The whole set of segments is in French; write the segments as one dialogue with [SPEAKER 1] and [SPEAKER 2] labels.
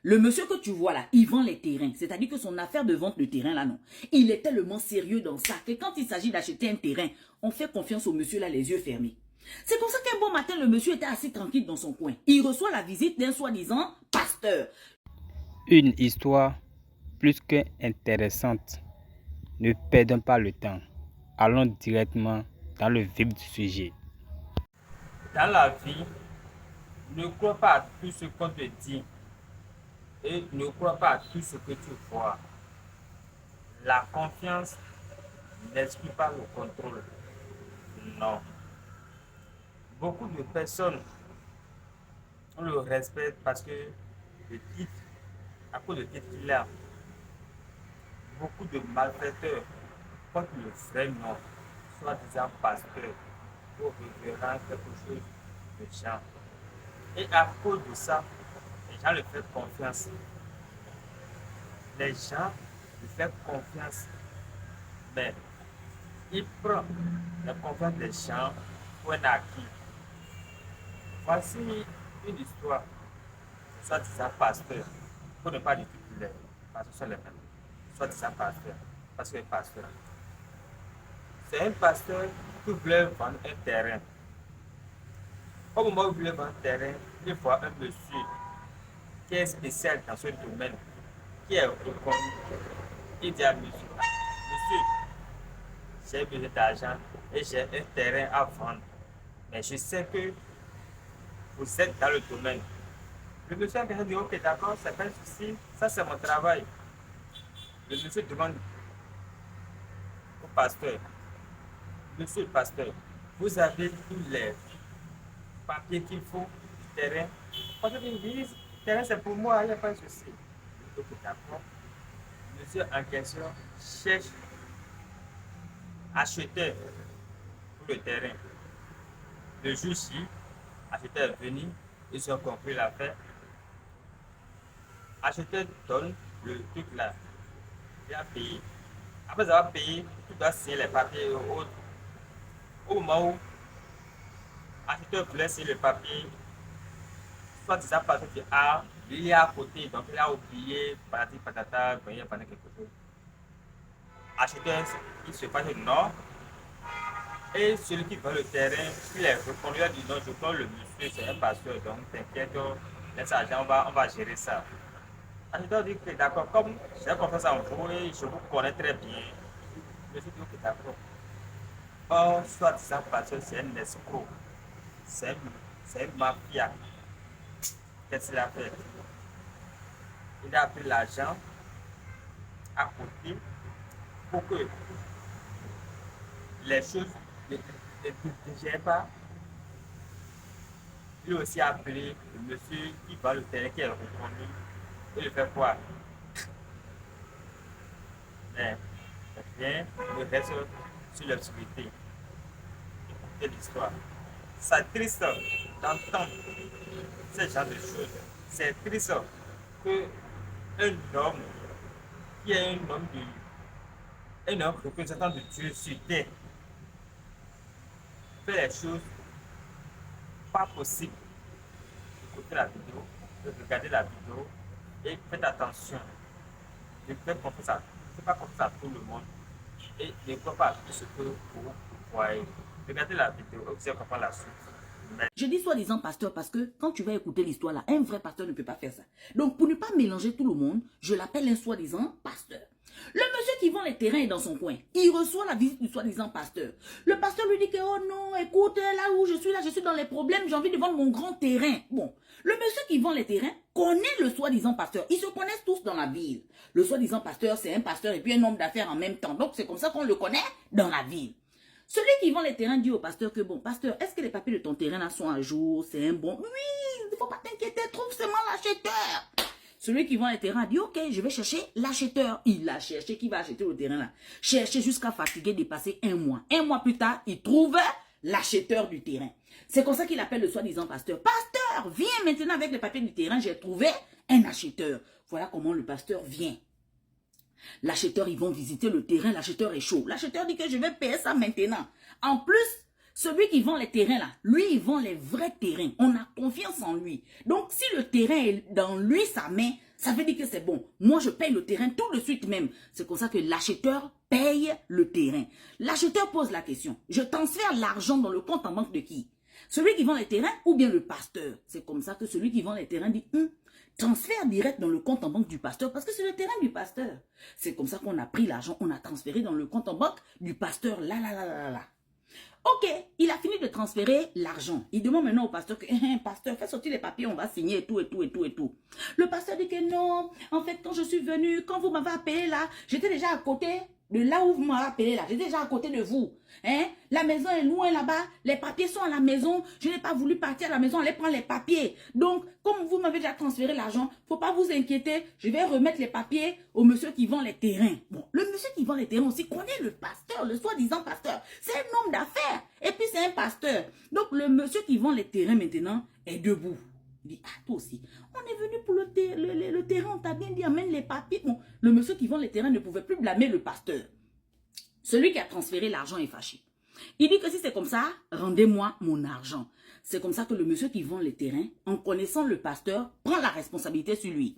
[SPEAKER 1] Le monsieur que tu vois là, il vend les terrains. C'est-à-dire que son affaire de vente de terrain là, non. Il est tellement sérieux dans ça que quand il s'agit d'acheter un terrain, on fait confiance au monsieur là, les yeux fermés. C'est comme ça qu'un bon matin, le monsieur était assis tranquille dans son coin. Il reçoit la visite d'un soi-disant pasteur.
[SPEAKER 2] Une histoire plus qu'intéressante. Ne perdons pas le temps. Allons directement dans le vif du sujet.
[SPEAKER 3] Dans la vie, ne crois pas à tout ce qu'on te dit et ne crois pas à tout ce que tu vois. La confiance n'exclut pas le contrôle. Non. Beaucoup de personnes ont le respect parce que le titre, à cause du titre qu'il a, beaucoup de malfaiteurs portent le vrai nom, soi-disant pasteur, ou révérend quelque chose de gens. Et à cause de ça, les gens lui font confiance. Les gens lui font confiance. Mais il prend la confiance des gens pour un acquis. Voici une histoire, soit-disant pasteur, pour ne pas dire titulaire, parce que ce sont les mêmes. Soit-disant pasteur, parce que pasteur. C'est un pasteur qui voulait vendre un terrain. Au moment où il voulait vendre un terrain, il voit un monsieur qui est spécial dans ce domaine, qui est reconnu. Il dit à monsieur, monsieur, j'ai besoin d'argent et j'ai un terrain à vendre. Mais je sais que vous êtes dans le domaine. Le monsieur a dit, ok, d'accord, c'est pas un souci, ça c'est mon travail. Le monsieur demande au pasteur, monsieur le pasteur, vous avez tous les papiers qu'il faut du terrain. Parce que me dit, le terrain c'est pour moi, il n'y a pas de souci. Ok, d'accord. Monsieur en question cherche acheteur pour le terrain. Le jour-ci, acheteur est venu, ils ont compris l'affaire. Acheteur donne le truc là, il a payé. Après avoir payé, tu dois signer les papiers et autres. Au moment où l'acheteur voulait signer le papier, soit disant parce que il est à côté, donc il a oublié, patati patata, il a pendant quelque chose. Acheteur, il se passe non. Et celui qui vend le terrain, il est reconnu, il a dit non, je prends le monsieur, c'est un pasteur, donc t'inquiète, laisse l'argent, on va gérer ça. Acheteur dit que d'accord, comme j'ai confiance en vous et je vous connais très bien, je suis dit que d'accord. Or, soit disant pasteur, c'est un escroc, c'est une mafia. Qu'est-ce qu'il a fait? Il a pris l'argent à côté pour que les choses ne gèrent pas. Il a aussi appelé le monsieur qui vend le terrain, qui est reconnu. Il fait quoi? Mais rien ne reste sur l'obscurité. Écoutez l'histoire. C'est triste d'entendre ce genre de choses. C'est triste qu'un homme qui est un homme représentant de Dieu sur terre fait les choses pas possibles. Écoutez la vidéo, regardez la vidéo et faites attention. Ne faites pas confiance à tout le monde et ne croyez pas à tout ce que vous voyez. Regardez la vidéo, vous allez comprendre la suite.
[SPEAKER 1] Je dis soi-disant pasteur parce que quand tu vas écouter l'histoire là, un vrai pasteur ne peut pas faire ça. Donc pour ne pas mélanger tout le monde, je l'appelle un soi-disant pasteur. Le monsieur qui vend les terrains est dans son coin. Il reçoit la visite du soi-disant pasteur. Le pasteur lui dit que oh non, écoute, là où je suis dans les problèmes, j'ai envie de vendre mon grand terrain. Bon, le monsieur qui vend les terrains connaît le soi-disant pasteur. Ils se connaissent tous dans la ville. Le soi-disant pasteur, c'est un pasteur et puis un homme d'affaires en même temps. Donc c'est comme ça qu'on le connaît dans la ville. Celui qui vend les terrains dit au pasteur que bon, pasteur, est-ce que les papiers de ton terrain là sont à jour? C'est un bon. Oui, il ne faut pas t'inquiéter, trouve seulement l'acheteur. Celui qui vend les terrains dit ok, je vais chercher l'acheteur. Il a cherché qui va acheter le terrain là. Cherché jusqu'à fatiguer, dépasser un mois. Un mois plus tard, il trouve l'acheteur du terrain. C'est comme ça qu'il appelle le soi-disant pasteur. Pasteur, viens maintenant avec les papiers du terrain, j'ai trouvé un acheteur. Voilà comment le pasteur vient. L'acheteur, ils vont visiter le terrain, l'acheteur est chaud. L'acheteur dit que je vais payer ça maintenant. En plus, celui qui vend les terrains là, lui, il vend les vrais terrains. On a confiance en lui. Donc, si le terrain est dans lui, sa main, Ça veut dire que c'est bon. Moi, je paye le terrain tout de suite même. C'est comme ça que l'acheteur paye le terrain. L'acheteur pose la question. Je transfère l'argent dans le compte en banque de qui? Celui qui vend les terrains ou bien le pasteur? C'est comme ça que celui qui vend les terrains dit, transfert direct dans le compte en banque du pasteur parce que c'est le terrain du pasteur. C'est comme ça qu'on a pris l'argent, on a transféré dans le compte en banque du pasteur. Là. Ok, il a fini de transférer l'argent. Il demande maintenant au pasteur que, pasteur, fais sortir les papiers, on va signer et tout. Le pasteur dit que non, en fait, quand je suis venu, quand vous m'avez appelé là, j'étais déjà à côté de là où vous m'avez appelé là. J'étais déjà à côté de vous. La maison est loin là-bas, les papiers sont à la maison. Je n'ai pas voulu partir à la maison, aller prendre les papiers. Donc, comme vous m'avez déjà transféré l'argent, faut pas vous inquiéter, je vais remettre les papiers au monsieur qui vend les terrains. Bon, le monsieur qui vend les terrains aussi connaît le pasteur, le soi-disant pasteur. C'est un homme d'affaires et puis c'est un pasteur. Donc, le monsieur qui vend les terrains maintenant est debout. Il dit, toi aussi, on est venu pour le terrain, on t'a bien dit, amène les papiers. Bon, le monsieur qui vend les terrains ne pouvait plus blâmer le pasteur. Celui qui a transféré l'argent est fâché. Il dit que si c'est comme ça, rendez-moi mon argent. C'est comme ça que le monsieur qui vend les terrains, en connaissant le pasteur, prend la responsabilité sur lui.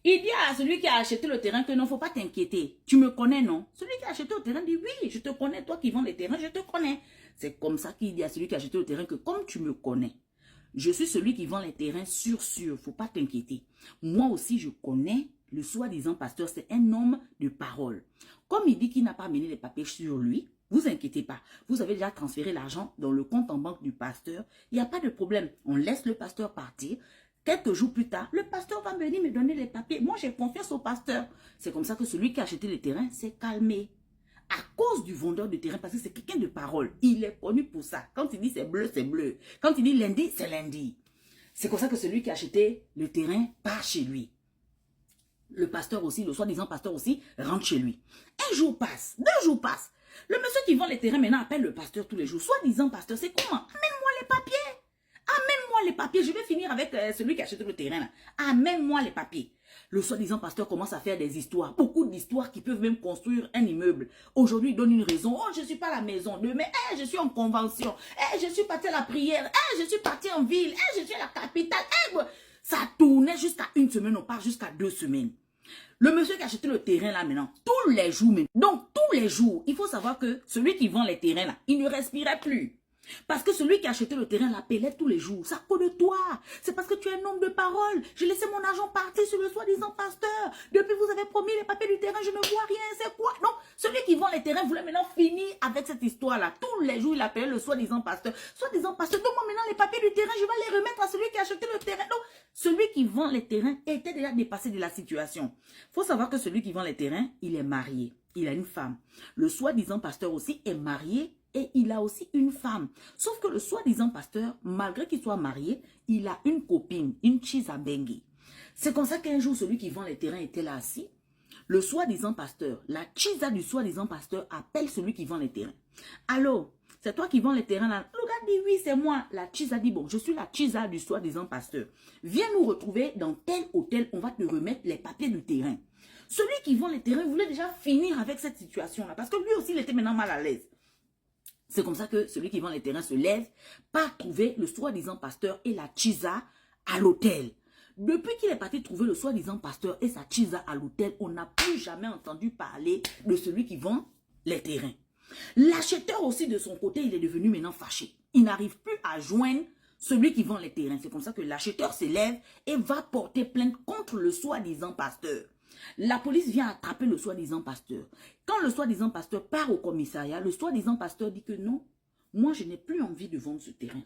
[SPEAKER 1] Il dit à celui qui a acheté le terrain que non, faut pas t'inquiéter. Tu me connais, non? Celui qui a acheté le terrain dit, oui, je te connais, toi qui vends les terrains, je te connais. C'est comme ça qu'il dit à celui qui a acheté le terrain que comme tu me connais, je suis celui qui vend les terrains sûr, faut pas t'inquiéter. Moi aussi, je connais le soi-disant pasteur, c'est un homme de parole. Comme il dit qu'il n'a pas amené les papiers sur lui, vous inquiétez pas. Vous avez déjà transféré l'argent dans le compte en banque du pasteur. Il n'y a pas de problème. On laisse le pasteur partir. Quelques jours plus tard, le pasteur va venir me donner les papiers. Moi, j'ai confiance au pasteur. C'est comme ça que celui qui a acheté le terrain s'est calmé. À cause du vendeur de terrain, parce que c'est quelqu'un de parole. Il est connu pour ça. Quand il dit c'est bleu, c'est bleu. Quand il dit lundi, c'est lundi. C'est comme ça que celui qui a acheté le terrain part chez lui. Le pasteur aussi, le soi-disant pasteur aussi, rentre chez lui. Un jour passe, 2 jours passent. Le monsieur qui vend les terrains maintenant appelle le pasteur tous les jours. Soi-disant pasteur, c'est comment? Amène-moi les papiers. Amène-moi les papiers. Je vais finir avec celui qui a acheté le terrain là. Amène-moi les papiers. Le soi-disant pasteur commence à faire des histoires. Beaucoup d'histoires qui peuvent même construire un immeuble. Aujourd'hui, il donne une raison. Oh, je ne suis pas à la maison. Demain, je suis en convention. Je suis parti à la prière. Je suis parti en ville. Je suis à la capitale. Ça tournait jusqu'à 1 semaine. On part jusqu'à 2 semaines. Le monsieur qui a acheté le terrain là maintenant, tous les jours même. Donc, tous les jours, il faut savoir que celui qui vend les terrains là, il ne respirait plus. Parce que celui qui a acheté le terrain l'appelait tous les jours. Ça cause de toi. C'est parce que tu es un homme de parole. J'ai laissé mon argent partir sur le soi-disant pasteur. Depuis vous avez promis les papiers du terrain, je ne vois rien. C'est quoi? Donc, celui qui vend les terrains voulait maintenant finir avec cette histoire-là. Tous les jours, il appelait le soi-disant pasteur. Soi-disant pasteur, donne-moi maintenant les papiers du terrain. Je vais les remettre à celui qui a acheté le terrain. Donc, celui qui vend les terrains était déjà dépassé de la situation. Il faut savoir que celui qui vend les terrains, il est marié. Il a une femme. Le soi-disant pasteur aussi est marié. Et il a aussi une femme. Sauf que le soi-disant pasteur, malgré qu'il soit marié, il a une copine, une Chizabengi. C'est comme ça qu'un jour, celui qui vend les terrains était là assis. Le soi-disant pasteur, la Chiza du soi-disant pasteur appelle celui qui vend les terrains. Allô, c'est toi qui vends les terrains là? Le gars dit oui, c'est moi. La Chiza dit bon, je suis la Chiza du soi-disant pasteur. Viens nous retrouver dans tel hôtel, on va te remettre les papiers du terrain. Celui qui vend les terrains voulait déjà finir avec cette situation-là parce que lui aussi, il était maintenant mal à l'aise. C'est comme ça que celui qui vend les terrains se lève, part trouver le soi-disant pasteur et la Chiza à l'hôtel. Depuis qu'il est parti trouver le soi-disant pasteur et sa Chiza à l'hôtel, on n'a plus jamais entendu parler de celui qui vend les terrains. L'acheteur aussi de son côté, il est devenu maintenant fâché. Il n'arrive plus à joindre celui qui vend les terrains. C'est comme ça que l'acheteur se lève et va porter plainte contre le soi-disant pasteur. La police vient attraper le soi-disant pasteur. Quand le soi-disant pasteur part au commissariat, le soi-disant pasteur dit que non, moi je n'ai plus envie de vendre ce terrain.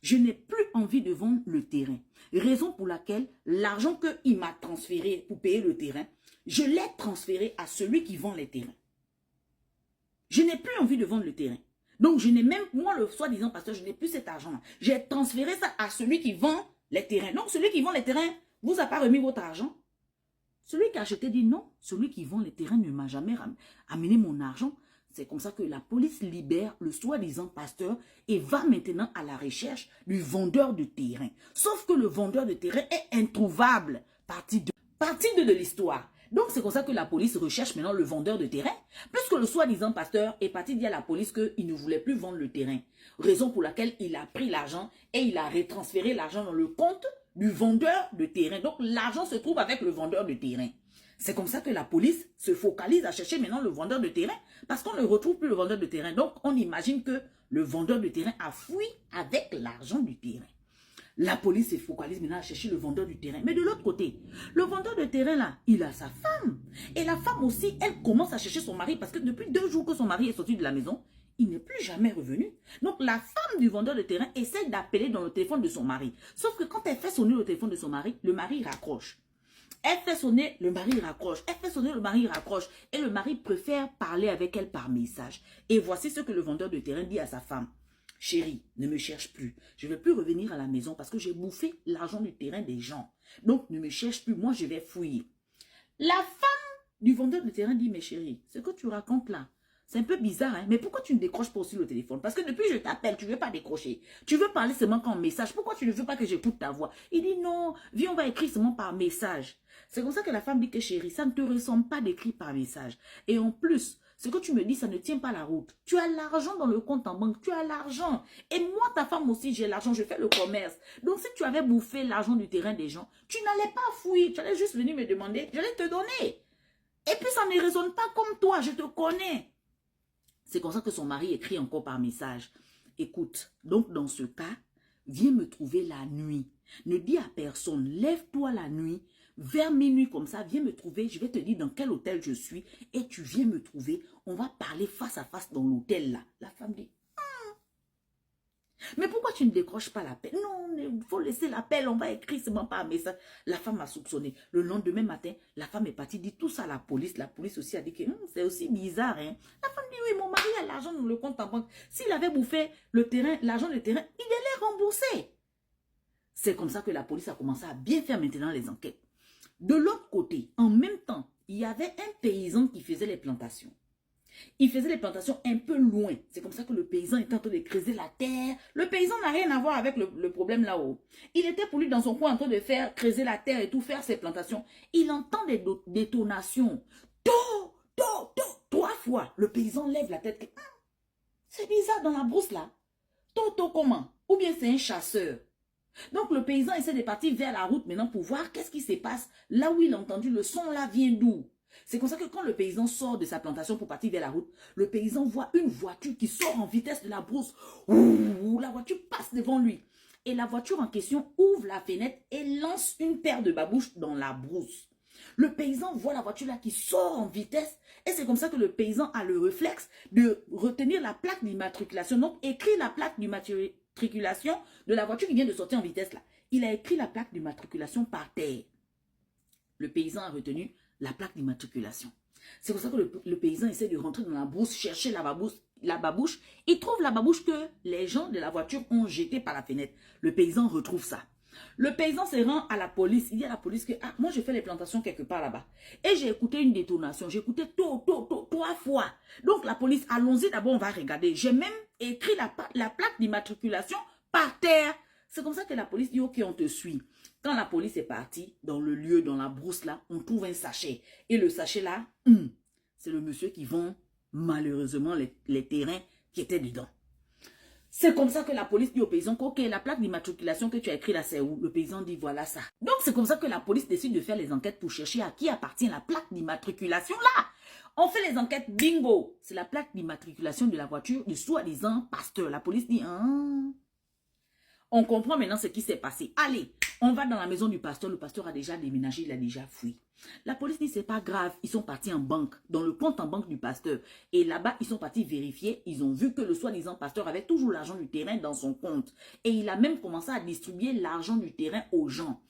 [SPEAKER 1] Je n'ai plus envie de vendre le terrain. Raison pour laquelle l'argent qu'il m'a transféré pour payer le terrain, je l'ai transféré à celui qui vend les terrains. Je n'ai plus envie de vendre le terrain. Donc je n'ai même, moi le soi-disant pasteur, je n'ai plus cet argent-là. J'ai transféré ça à celui qui vend les terrains. Donc celui qui vend les terrains, vous a pas remis votre argent? Celui qui a acheté dit non, celui qui vend les terrains ne m'a jamais amené mon argent. C'est comme ça que la police libère le soi-disant pasteur et va maintenant à la recherche du vendeur de terrain. Sauf que le vendeur de terrain est introuvable. Partie 2 de l'histoire. Donc c'est comme ça que la police recherche maintenant le vendeur de terrain. Puisque le soi-disant pasteur est parti dire à la police qu'il ne voulait plus vendre le terrain. Raison pour laquelle il a pris l'argent et il a retransféré l'argent dans le compte du vendeur de terrain. Donc, l'argent se trouve avec le vendeur de terrain. C'est comme ça que la police se focalise à chercher maintenant le vendeur de terrain parce qu'on ne retrouve plus le vendeur de terrain. Donc, on imagine que le vendeur de terrain a fui avec l'argent du terrain. La police se focalise maintenant à chercher le vendeur du terrain. Mais de l'autre côté, le vendeur de terrain là, il a sa femme. Et la femme aussi, elle commence à chercher son mari parce que depuis 2 jours que son mari est sorti de la maison, il n'est plus jamais revenu. Donc la femme du vendeur de terrain essaie d'appeler dans le téléphone de son mari. Sauf que quand elle fait sonner le téléphone de son mari, le mari raccroche. Elle fait sonner, le mari raccroche. Elle fait sonner, le mari raccroche. Et le mari préfère parler avec elle par message. Et voici ce que le vendeur de terrain dit à sa femme. Chérie, ne me cherche plus. Je ne vais plus revenir à la maison parce que j'ai bouffé l'argent du terrain des gens. Donc, ne me cherche plus. Moi, je vais fouiller. La femme du vendeur de terrain dit, mais chérie, ce que tu racontes là, c'est un peu bizarre, hein? Mais pourquoi tu ne décroches pas aussi le téléphone? Parce que depuis que je t'appelle, tu ne veux pas décrocher. Tu veux parler seulement qu'en message. Pourquoi tu ne veux pas que j'écoute ta voix? Il dit, non, viens, on va écrire seulement par message. C'est comme ça que la femme dit que chérie, ça ne te ressemble pas d'écrire par message. Et en plus, ce que tu me dis, ça ne tient pas la route. Tu as l'argent dans le compte en banque, tu as l'argent. Et moi, ta femme aussi, j'ai l'argent, je fais le commerce. Donc, si tu avais bouffé l'argent du terrain des gens, tu n'allais pas fouiller, tu allais juste venir me demander, j'allais te donner. Et puis, ça ne résonne pas comme toi, je te connais. C'est comme ça que son mari écrit encore par message. Écoute, donc dans ce cas, viens me trouver la nuit. Ne dis à personne, lève-toi la nuit. Vers minuit comme ça, viens me trouver, je vais te dire dans quel hôtel je suis et tu viens me trouver. On va parler face à face dans l'hôtel là. La femme dit, mais pourquoi tu ne décroches pas l'appel? Non, il faut laisser l'appel, on va écrire seulement par message. La femme a soupçonné. Le lendemain matin, la femme est partie, dit tout ça à la police. La police aussi a dit que c'est aussi bizarre. Hein? La femme dit, oui, mon mari a l'argent dans le compte en banque. S'il avait bouffé le terrain, l'argent du terrain, il allait rembourser. C'est comme ça que la police a commencé à bien faire maintenant les enquêtes. De l'autre côté, en même temps, il y avait un paysan qui faisait les plantations. Il faisait les plantations un peu loin. C'est comme ça que le paysan était en train de creuser la terre. Le paysan n'a rien à voir avec le problème là-haut. Il était pour lui dans son coin en train de faire creuser la terre et tout, faire ses plantations. Il entend des détonations. To, to, to, 3 fois. Le paysan lève la tête. C'est bizarre dans la brousse là. To, comment? Ou bien c'est un chasseur. Donc le paysan essaie de partir vers la route maintenant pour voir qu'est-ce qui se passe. Là où il a entendu le son là vient d'où? C'est comme ça que quand le paysan sort de sa plantation pour partir vers la route, le paysan voit une voiture qui sort en vitesse de la brousse. Ouh, la voiture passe devant lui. Et la voiture en question ouvre la fenêtre et lance une paire de babouches dans la brousse. Le paysan voit la voiture là qui sort en vitesse et c'est comme ça que le paysan a le réflexe de retenir la plaque d'immatriculation. Donc, écrit la plaque d'immatriculation de la voiture qui vient de sortir en vitesse là. Il a écrit la plaque d'immatriculation par terre. Le paysan a retenu la plaque d'immatriculation. C'est pour ça que le paysan essaie de rentrer dans la brousse, chercher la babouche. Il trouve la babouche que les gens de la voiture ont jetée par la fenêtre. Le paysan retrouve ça. Le paysan se rend à la police. Il dit à la police que moi je fais les plantations quelque part là-bas. Et j'ai écouté une détonation. J'ai écouté 3 fois. Donc la police, allons-y d'abord, on va regarder. J'ai même écrit la plaque d'immatriculation par terre. C'est comme ça que la police dit, ok, on te suit. Quand la police est partie, dans le lieu, dans la brousse là, on trouve un sachet. Et le sachet là, c'est le monsieur qui vend malheureusement les terrains qui étaient dedans. C'est comme ça que la police dit au paysan, ok, la plaque d'immatriculation que tu as écrit là, c'est où? Le paysan dit, voilà ça. Donc c'est comme ça que la police décide de faire les enquêtes pour chercher à qui appartient la plaque d'immatriculation là. On fait les enquêtes, bingo. C'est la plaque d'immatriculation de la voiture du soi-disant pasteur. La police dit, on comprend maintenant ce qui s'est passé. Allez, on va dans la maison du pasteur. Le pasteur a déjà déménagé, il a déjà fui. La police dit, c'est pas grave. Ils sont partis en banque, dans le compte en banque du pasteur. Et là-bas, ils sont partis vérifier. Ils ont vu que le soi-disant pasteur avait toujours l'argent du terrain dans son compte. Et il a même commencé à distribuer l'argent du terrain aux gens.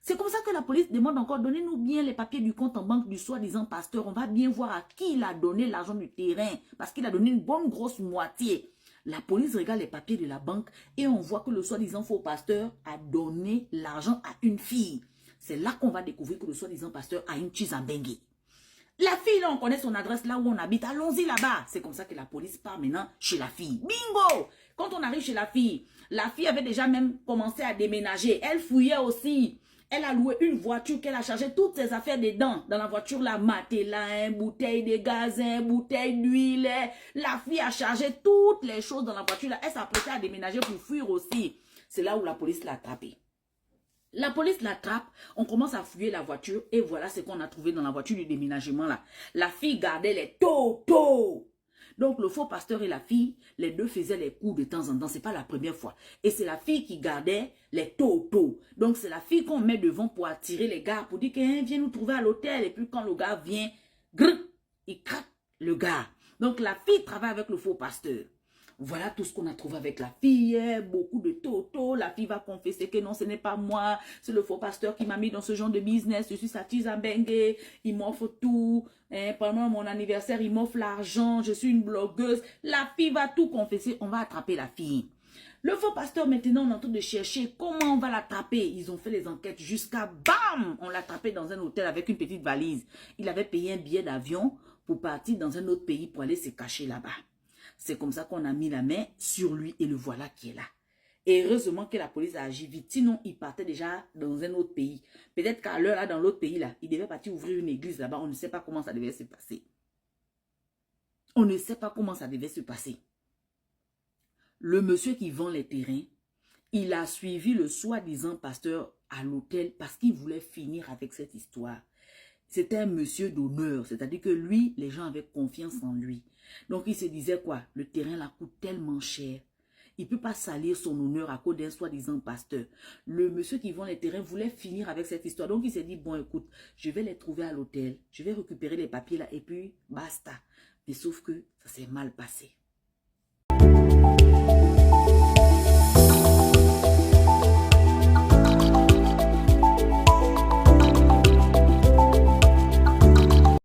[SPEAKER 1] C'est comme ça que la police demande encore, donnez-nous bien les papiers du compte en banque du soi-disant pasteur. On va bien voir à qui il a donné l'argent du terrain. Parce qu'il a donné une bonne grosse moitié. La police regarde les papiers de la banque et on voit que le soi-disant faux pasteur a donné l'argent à une fille. C'est là qu'on va découvrir que le soi-disant pasteur a une Chizambengue. La fille, là, on connaît son adresse là où on habite. Allons-y là-bas. C'est comme ça que la police part maintenant chez la fille. Bingo! Quand on arrive chez la fille avait déjà même commencé à déménager. Elle fouillait aussi. Elle a loué une voiture qu'elle a chargé toutes ses affaires dedans. Dans la voiture, la matelas, bouteille de gaz, bouteille d'huile. La fille a chargé toutes les choses dans la voiture. Là. Elle s'apprêtait à déménager pour fuir aussi. C'est là où la police l'a attrapée. La police l'attrape, on commence à fouiller la voiture et voilà ce qu'on a trouvé dans la voiture du déménagement là. La fille gardait les totos. Donc le faux pasteur et la fille, les deux faisaient les coups de temps en temps, c'est pas la première fois. Et c'est la fille qui gardait les totos. Donc c'est la fille qu'on met devant pour attirer les gars, pour dire qu'elle viens nous trouver à l'hôtel. Et puis quand le gars vient, il craque le gars. Donc la fille travaille avec le faux pasteur. Voilà tout ce qu'on a trouvé avec la fille, beaucoup de toto. La fille va confesser que non, ce n'est pas moi, c'est le faux pasteur qui m'a mis dans ce genre de business. Je suis Satiza Bengue, il m'offre tout. Pendant mon anniversaire, il m'offre l'argent, je suis une blogueuse. La fille va tout confesser, on va attraper la fille. Le faux pasteur, maintenant, on est en train de chercher comment on va l'attraper. Ils ont fait les enquêtes jusqu'à bam, on l'a attrapé dans un hôtel avec une petite valise. Il avait payé un billet d'avion pour partir dans un autre pays pour aller se cacher là-bas. C'est comme ça qu'on a mis la main sur lui et le voilà qui est là. Et heureusement que la police a agi vite. Sinon, il partait déjà dans un autre pays. Peut-être qu'à l'heure là, dans l'autre pays là, il devait partir ouvrir une église là-bas. On ne sait pas comment ça devait se passer. On ne sait pas comment ça devait se passer. Le monsieur qui vend les terrains, il a suivi le soi-disant pasteur à l'hôtel parce qu'il voulait finir avec cette histoire. C'était un monsieur d'honneur, c'est-à-dire que lui, les gens avaient confiance en lui. Donc, il se disait quoi? Le terrain là coûte tellement cher. Il ne peut pas salir son honneur à cause d'un soi-disant pasteur. Le monsieur qui vend les terrains voulait finir avec cette histoire. Donc, il s'est dit, bon, écoute, je vais les trouver à l'hôtel. Je vais récupérer les papiers là et puis basta. Mais sauf que ça s'est mal passé.